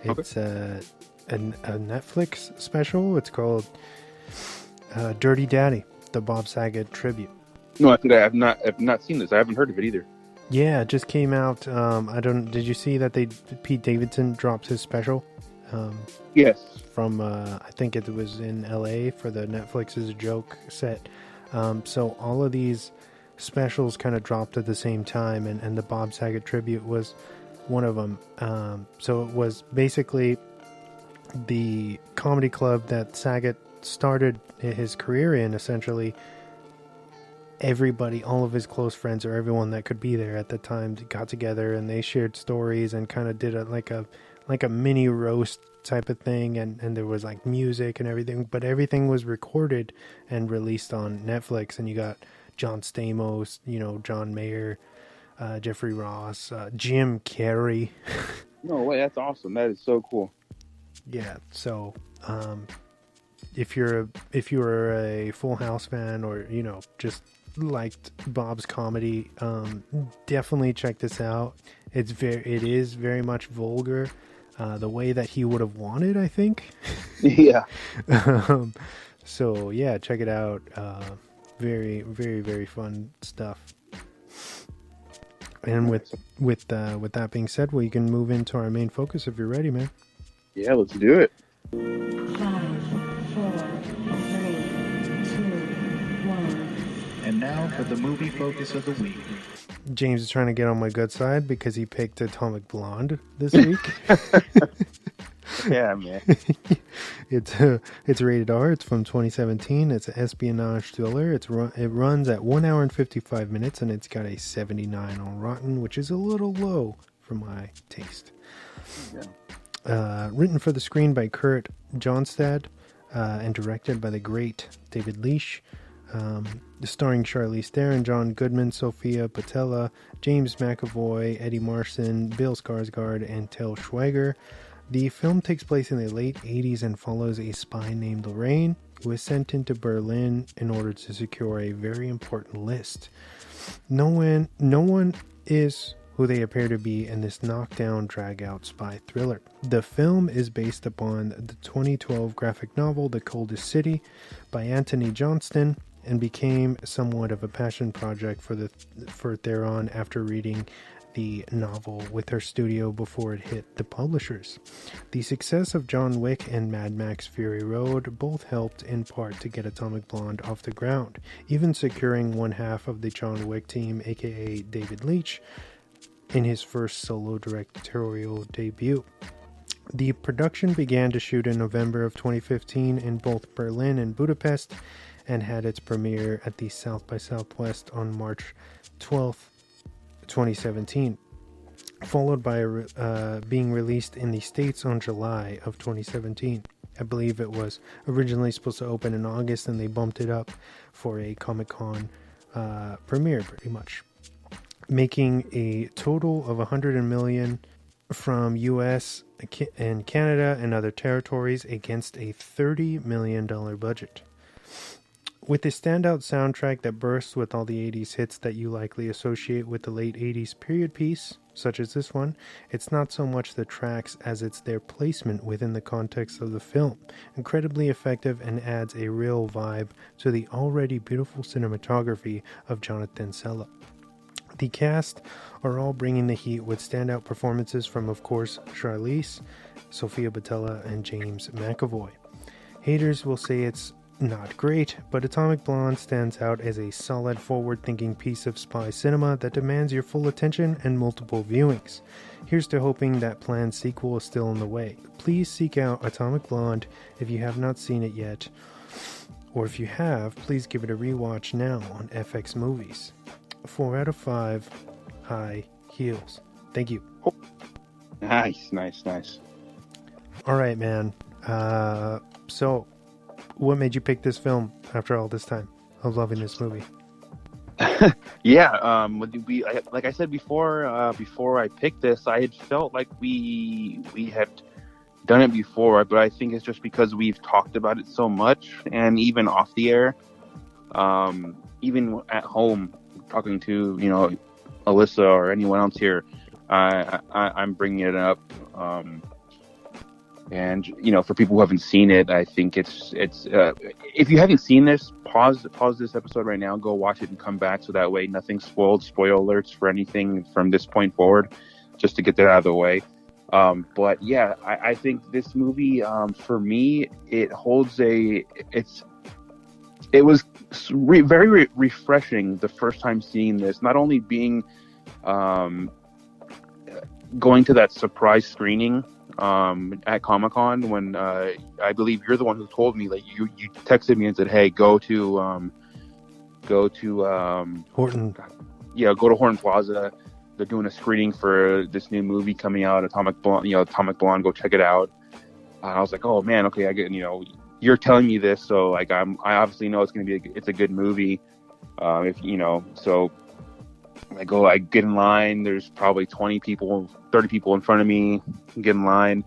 It's a Netflix special. It's called Dirty Daddy, the Bob Saget tribute. No, I think I have not seen this. I haven't heard of it either. Yeah, it just came out. Did you see that Pete Davidson dropped his special? Yes. From I think it was in LA for the Netflix is a Joke set. So all of these specials kind of dropped at the same time, and the Bob Saget tribute was one of them. So it was basically the comedy club that Saget started his career in. Essentially, everybody, all of his close friends or everyone that could be there at the time got together and they shared stories and kind of did like a mini roast type of thing, and there was like music and everything, but everything was recorded and released on Netflix. And you got John Stamos, John Mayer, Jeffrey Ross, Jim Carrey. No way, that's awesome. That is so cool. Yeah, so if you're a Full House fan, or just liked Bob's comedy, definitely check this out. It is very much vulgar, the way that he would have wanted, I think. Yeah. So yeah, check it out. Very, very, very fun stuff. And with that being said, we can move into our main focus if you're ready, man. Yeah, let's do it. 5, 4, 3, 2, 1. And now for the movie focus of the week. James is trying to get on my good side because he picked Atomic Blonde this week. Yeah, man. It's rated R. It's from 2017. It's an espionage thriller. It runs at 1 hour and 55 minutes, and it's got a 79 on Rotten, which is a little low for my taste. Yeah. Written for the screen by Kurt Johnstad and directed by the great David Leitch. Starring Charlize Theron, John Goodman, Sophia Botella, James McAvoy, Eddie Marsan, Bill Skarsgård, and Til Schweiger. The film takes place in the late 80s and follows a spy named Lorraine, who is sent into Berlin in order to secure a very important list. No one is who they appear to be in this knockdown, drag-out spy thriller. The film is based upon the 2012 graphic novel The Coldest City by Anthony Johnston, and became somewhat of a passion project for Theron after reading the novel with her studio before it hit the publishers. The success of John Wick and Mad Max Fury Road both helped in part to get Atomic Blonde off the ground, even securing one half of the John Wick team, aka David Leitch, in his first solo directorial debut. The production began to shoot in November of 2015 in both Berlin and Budapest, and had its premiere at the South by Southwest on March 12th, 2017, followed by being released in the States on July of 2017. I believe it was originally supposed to open in August, and they bumped it up for a Comic-Con premiere, pretty much. Making a total of $100 million from US and Canada and other territories against a $30 million budget. With a standout soundtrack that bursts with all the 80s hits that you likely associate with the late 80s period piece, such as this one, it's not so much the tracks as it's their placement within the context of the film. Incredibly effective and adds a real vibe to the already beautiful cinematography of Jonathan Sella. The cast are all bringing the heat with standout performances from, of course, Charlize, Sophia Botella, and James McAvoy. Haters will say it's not great, but Atomic Blonde stands out as a solid, forward-thinking piece of spy cinema that demands your full attention and multiple viewings. Here's to hoping that planned sequel is still in the way. Please seek out Atomic Blonde if you have not seen it yet, or if you have, please give it a rewatch now on FX Movies. 4 out of 5 high heels. Thank you. Nice. All right, man. So what made you pick this film after all this time of loving this movie? Yeah, like I said before I picked this, I had felt like we had done it before, but I think it's just because we've talked about it so much, and even off the air, even at home, talking to Alyssa or anyone else here, I'm bringing it up. And for people who haven't seen it, I think it's if you haven't seen this, pause this episode right now, go watch it and come back, so that way nothing's spoiled. Spoiler alerts for anything from this point forward, just to get that out of the way. But yeah, I think this movie, for me, it holds it was very refreshing the first time seeing this. Not only being going to that surprise screening at Comic-Con, when I believe you're the one who told me, like, you texted me and said, hey, go to Horton. Yeah, go to Horton Plaza. They're doing a screening for this new movie coming out, Atomic Blonde. Go check it out. I was like, oh man, okay, I get, you're telling me this, so like I obviously know it's a good movie. So I get in line. There's probably 20 people, 30 people in front of me. Get in line.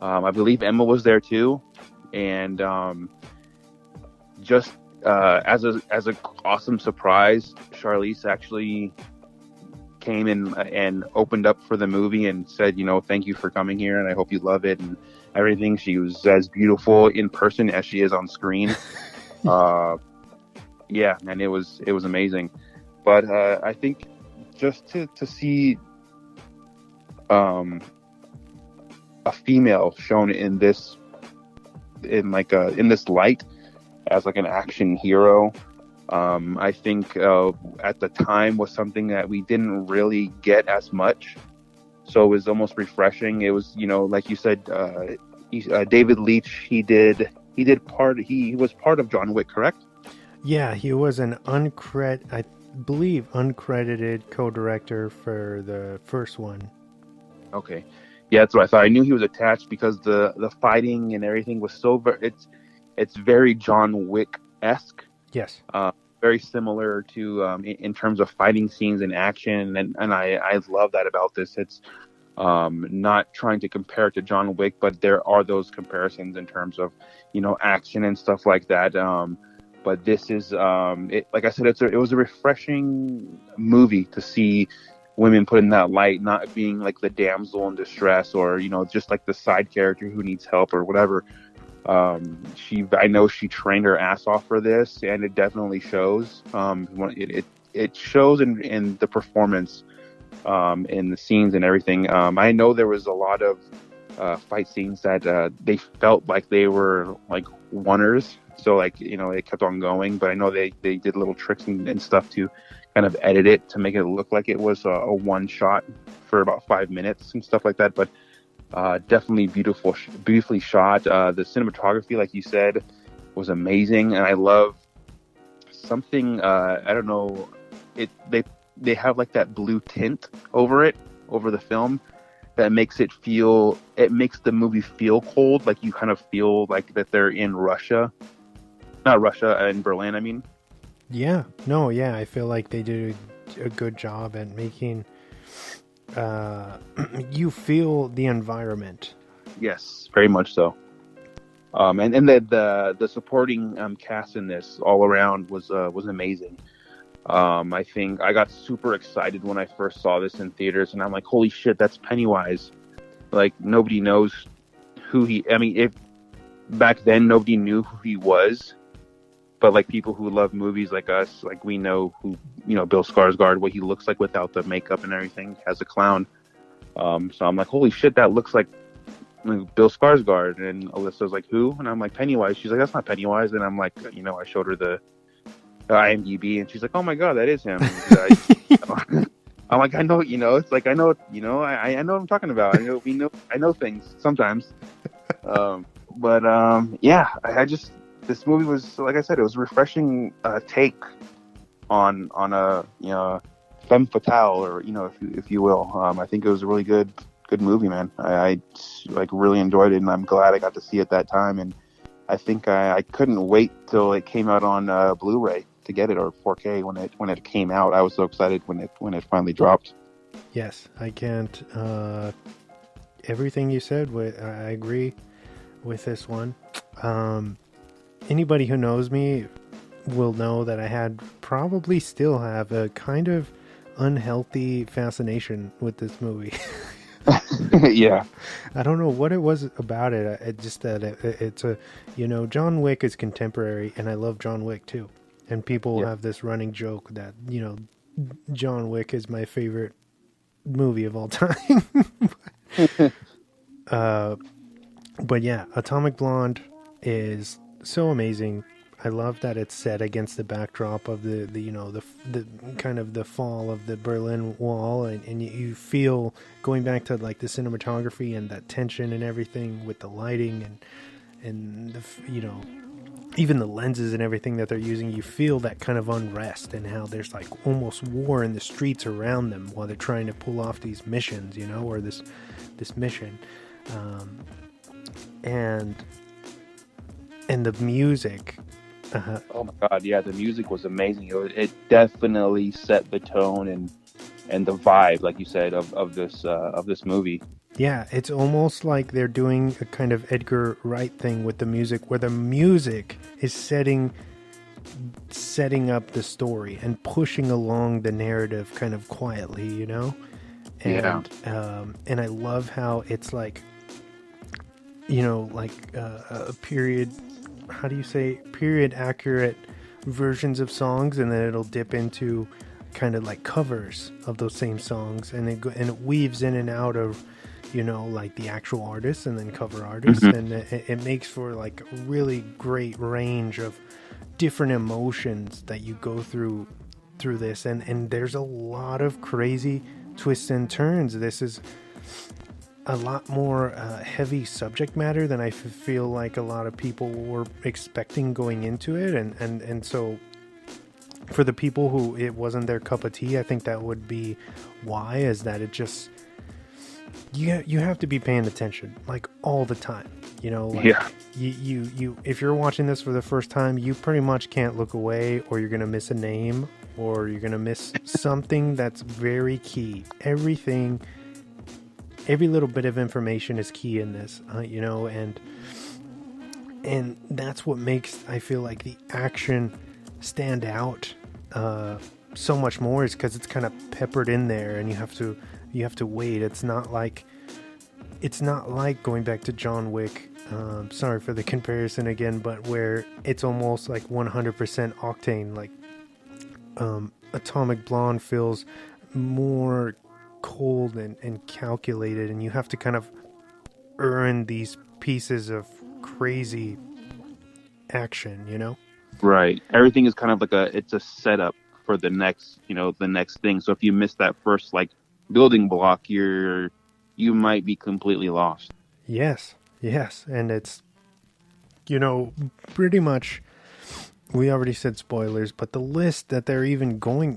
I believe Emma was there too, and just as a awesome surprise, Charlize actually came in and opened up for the movie and said, thank you for coming here, and I hope you love it and everything. She was as beautiful in person as she is on screen. Yeah, and it was amazing. But I think just to see a female shown in this light as like an action hero, I think at the time was something that we didn't really get as much. So it was almost refreshing. It was, like you said, David Leitch, he was part of John Wick, correct? Yeah, he was an uncredited co-director for the first one. Okay. Yeah, that's what I thought. I knew he was attached because the fighting and everything was it's very John Wick-esque. Yes. Very similar to in terms of fighting scenes and action, and I love that about this. It's not trying to compare it to John Wick, but there are those comparisons in terms of action and stuff like that. But this is like I said, it was a refreshing movie to see women put in that light, not being like the damsel in distress or just like the side character who needs help or whatever. I know she trained her ass off for this, and it definitely shows. It shows in the performance, in the scenes and everything. I know there was a lot of fight scenes that they felt like they were like oneers, so like it kept on going. But I know they did little tricks and stuff to kind of edit it to make it look like it was a one shot for about 5 minutes and stuff like that. But definitely beautifully shot. The cinematography, like you said, was amazing, and I love something. I don't know. They have like that blue tint over the film that makes the movie feel cold. Like you kind of feel like that they're in Russia, not Russia, in Berlin. I mean. Yeah. No. Yeah. I feel like they did a good job at making. You feel the environment. Yes, very much so. And the supporting cast in this all around was amazing. I think I got super excited when I first saw this in theaters, and I'm like, holy shit, that's Pennywise. Like, nobody knows if back then nobody knew who he was, but like people who love movies like us, like we know who, Bill Skarsgård, what he looks like without the makeup and everything as a clown. So I'm like, holy shit, that looks like Bill Skarsgård. And Alyssa's like, who? And I'm like, Pennywise. She's like, that's not Pennywise. And I'm like, I showed her the IMDb, and she's like, oh my god, that is him. I'm like, I know, it's like, I know, I know what I'm talking about. I know things sometimes. Yeah, this movie was, like I said, it was a refreshing take on a femme fatale, or if you will. I think it was a really good movie, man. I like really enjoyed it, and I'm glad I got to see it that time. And I think I couldn't wait till it came out on Blu-ray to get it, or 4K when it came out. I was so excited when it finally dropped. Yes, I can't. Everything you said, I agree with this one. Anybody who knows me will know that I probably still have a kind of unhealthy fascination with this movie. Yeah. I don't know what it was about it. It just that it's a, John Wick is contemporary, and I love John Wick too. And people Yeah. have this running joke that John Wick is my favorite movie of all time. But yeah, Atomic Blonde is so amazing. I love that it's set against the backdrop of the kind of the fall of the Berlin Wall, and you feel, going back to like the cinematography and that tension and everything with the lighting and the, even the lenses and everything that they're using, you feel that kind of unrest and how there's like almost war in the streets around them while they're trying to pull off these missions, or this mission. And the music. Oh my God! Yeah, the music was amazing. It definitely set the tone and the vibe, like you said, of this movie. Yeah, it's almost like they're doing a kind of Edgar Wright thing with the music, where the music is setting up the story and pushing along the narrative kind of quietly, And and I love how it's like, a period. How do you say, period accurate versions of songs, and then it'll dip into kind of like covers of those same songs, and it weaves in and out of like the actual artists and then cover artists, and it makes for like a really great range of different emotions that you go through this, and there's a lot of crazy twists and turns. This is a lot more heavy subject matter than I feel like a lot of people were expecting going into it, and so for the people who it wasn't their cup of tea, I think that would be why, is that it just, you have to be paying attention like all the time, you if you're watching this for the first time, you pretty much can't look away, or you're gonna miss a name, or you're gonna miss something that's very key. Every little bit of information is key in this, and that's what makes, I feel like, the action stand out so much more, is because it's kind of peppered in there, and you have to wait. It's not like going back to John Wick. Sorry for the comparison again, but where it's almost like 100% octane. Like Atomic Blonde feels more cold and calculated, and you have to kind of earn these pieces of crazy action, Right. Everything is kind of like it's a setup for the next thing. So if you miss that first like building block, you might be completely lost. Yes, and it's pretty much, we already said spoilers, but the list that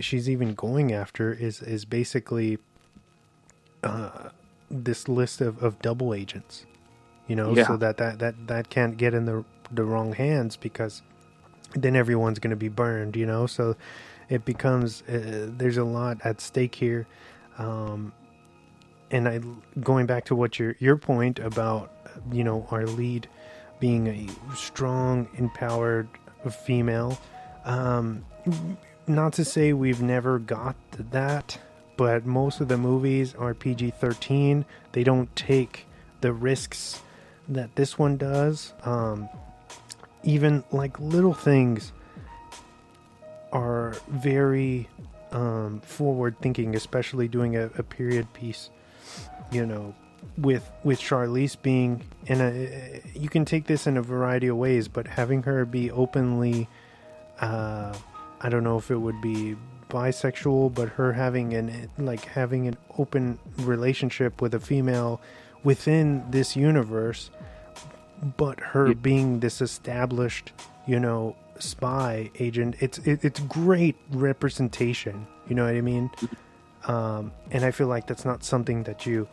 she's even going after is basically this list of double agents, so that can't get in the wrong hands, because then everyone's going to be burned, so it becomes there's a lot at stake here. And going back to what your point about our lead being a strong, empowered female, not to say we've never got that, but most of the movies are PG-13. They don't take the risks that this one does. Even like little things are very forward thinking, especially doing a period piece, with Charlize being you can take this in a variety of ways, but having her be openly, I don't know if it would be bisexual, but her having an open relationship with a female within this universe, but her being this established, spy agent. It's great representation. You know what I mean? And I feel like that's not something that you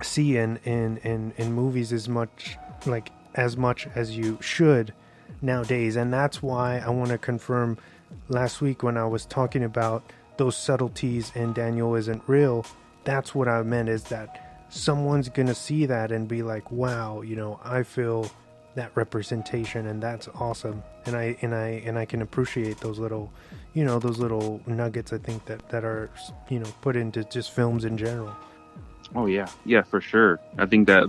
see in movies as much as you should nowadays. And that's why I want to confirm, last week when I was talking about those subtleties in Daniel Isn't Real, that's what I meant, is that someone's gonna see that and be like, wow, I feel that representation, and that's awesome. And I can appreciate those little nuggets, I think, that are put into just films in general. Oh yeah, yeah, for sure. I think that